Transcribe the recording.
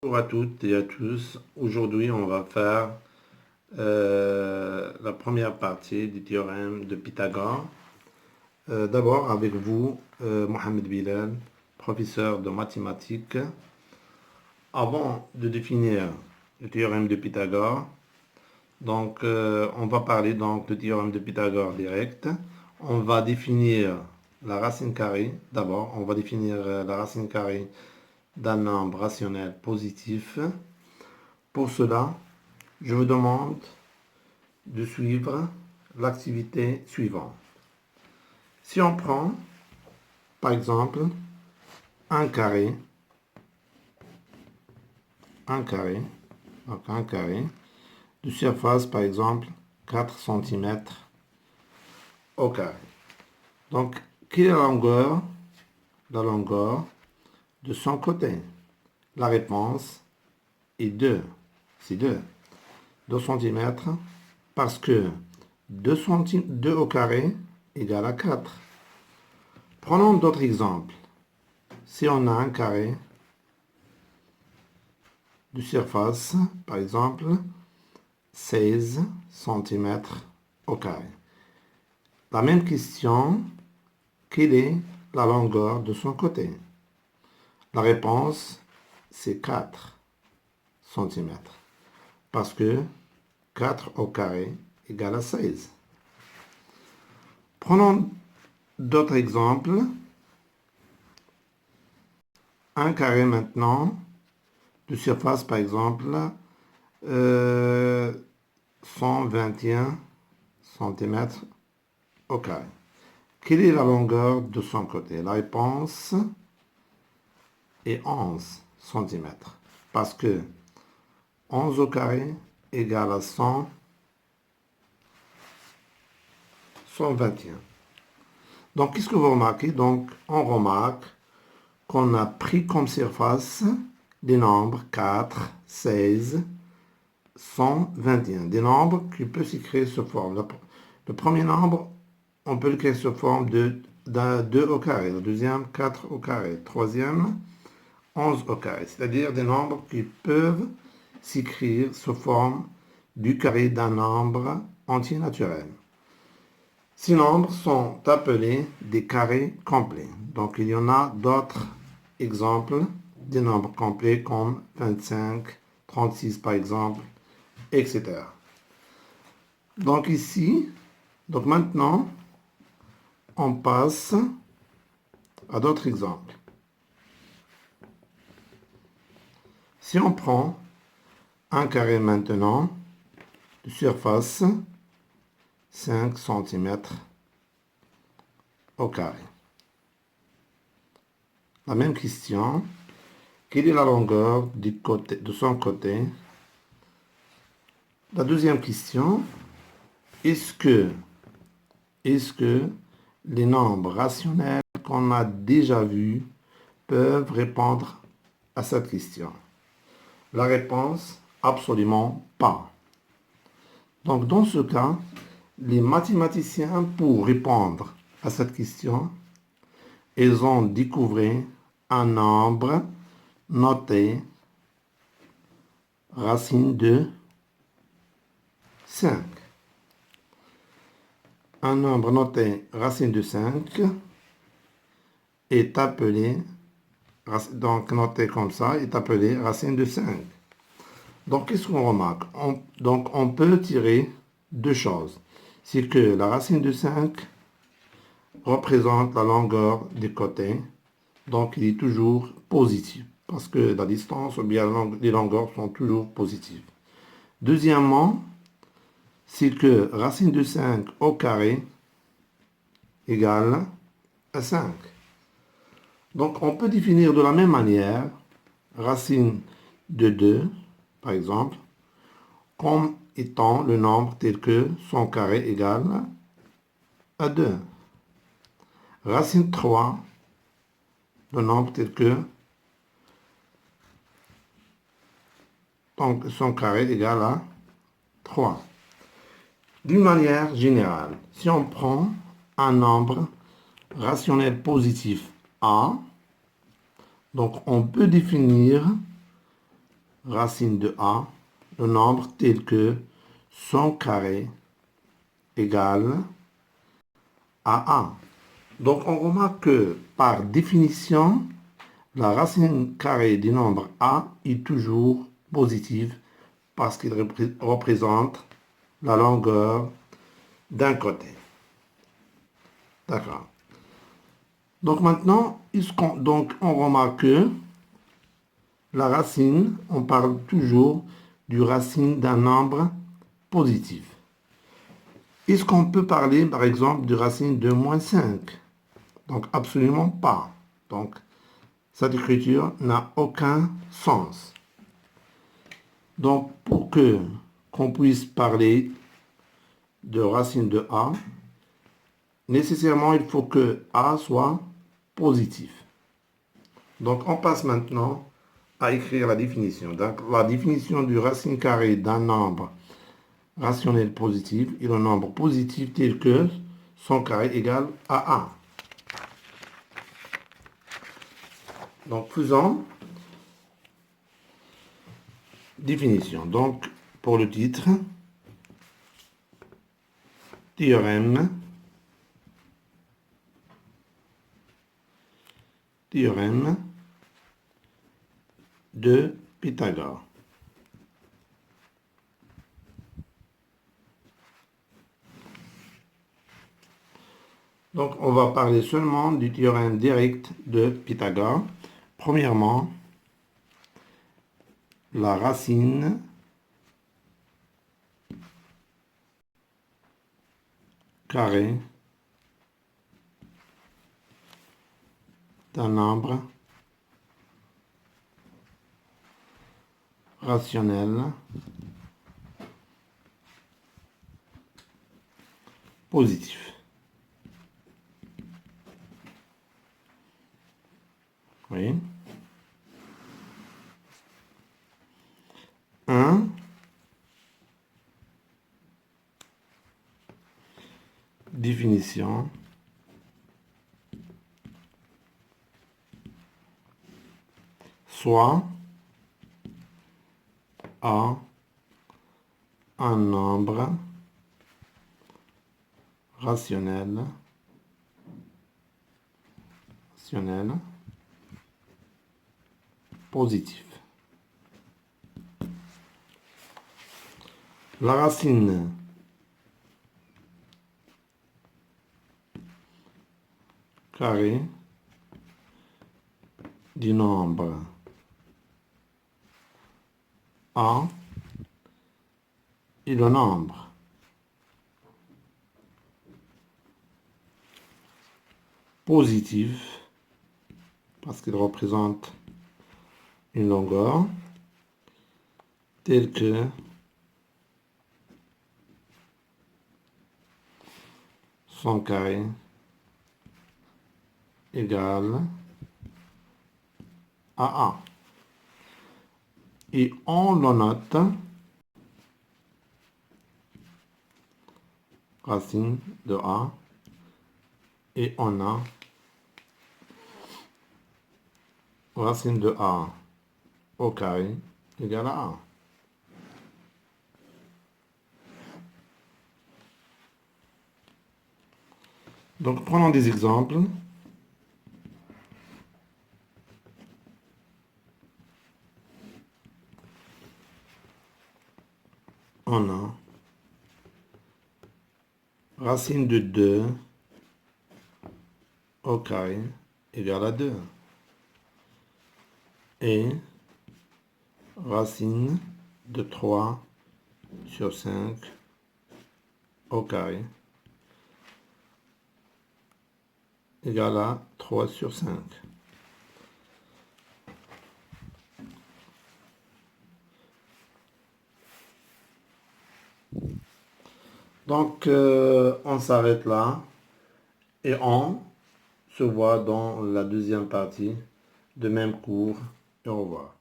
Bonjour à toutes et à tous. Aujourd'hui, on va faire la première partie du théorème de Pythagore. D'abord, avec vous, Mohamed Bilal, professeur de mathématiques. Avant de définir le théorème de Pythagore, on va parler donc du théorème de Pythagore direct. On va définir la racine carrée. D'abord, on va définir la racine carrée d'un nombre rationnel positif. Pour cela, je vous demande de suivre l'activité suivante. Si on prend, par exemple, un carré, donc un carré, de surface, par exemple, 4 cm au carré. Donc, quelle est la longueur de son côté? La réponse est 2. C'est 2. 2 cm parce que 2 au carré égale à 4. Prenons d'autres exemples. Si on a un carré de surface, par exemple, 16 cm au carré. La même question, quelle est la longueur de son côté? La réponse, c'est 4 cm. Parce que 4 au carré égale à 16. Prenons d'autres exemples. Un carré maintenant, de surface par exemple, 121 cm au carré. Quelle est la longueur de son côté? La réponse est 11 cm. Parce que 11 au carré égale à 121. Donc, qu'est-ce que vous remarquez? Donc, on remarque qu'on a pris comme surface des nombres 4, 16, 121. Des nombres qui peuvent s'écrire sous forme. Le premier nombre, on peut l'écrire sous forme de 2 au carré. Le deuxième, 4 au carré. Le troisième, 11 au carré. C'est-à-dire des nombres qui peuvent s'écrire sous forme du carré d'un nombre entier naturel. Ces nombres sont appelés des carrés complets. Donc, il y en a d'autres exemples des nombres complets comme 25, 36 par exemple, etc. Donc ici, maintenant, on passe à d'autres exemples. Si on prend un carré maintenant de surface 5 cm au carré. La même question, quelle est la longueur de son côté? La deuxième question, est-ce que les nombres rationnels qu'on a déjà vus peuvent répondre à cette question? La réponse, absolument pas. Donc, dans ce cas, les mathématiciens, pour répondre à cette question, ils ont découvert un nombre noté racine de 5. Un nombre noté racine de 5 est appelé, donc noté comme ça, est appelé racine de 5. Donc, qu'est-ce qu'on remarque? On peut tirer deux choses. C'est que la racine de 5 représente la longueur des côtés, donc il est toujours positif, parce que la distance ou bien les longueurs sont toujours positives. Deuxièmement, c'est que racine de 5 au carré égale à 5. Donc, on peut définir de la même manière racine de 2, par exemple, comme étant le nombre tel que son carré égale à 2. Racine 3, le nombre tel que donc son carré égale à 3. D'une manière générale, si on prend un nombre rationnel positif A, donc on peut définir racine de A, le nombre tel que son carré égale à A. Donc, on remarque que, par définition, la racine carrée du nombre A est toujours positive parce qu'il représente la longueur d'un côté. D'accord. Donc maintenant, on remarque que la racine, on parle toujours du racine d'un nombre positif. Est-ce qu'on peut parler, par exemple, du racine de moins 5? Donc, absolument pas. Donc, cette écriture n'a aucun sens. Donc, pour qu'on puisse parler de racine de A, nécessairement, il faut que A soit positif. Donc, on passe maintenant à écrire la définition. Donc, la définition du racine carrée d'un nombre rationnel positif est le nombre positif tel que son carré égale à A. Donc, faisons définition. Donc, pour le titre, théorème de Pythagore. Donc, on va parler seulement du théorème direct de Pythagore. Premièrement, la racine carrée d'un nombre rationnel positif. Oui. 1 définition soit A un nombre rationnel positif. La racine carrée du nombre A est le nombre positif parce qu'il représente une longueur telle que son carré égale à A. Et on le note racine de A et on a racine de A au carré égale à A. Donc prenons des exemples. On a racine de 2 au carré égale à 2. Et racine de 3 sur 5 au carré égale à 3 sur 5. Donc, on s'arrête là et on se voit dans la deuxième partie de même cours. Et au revoir.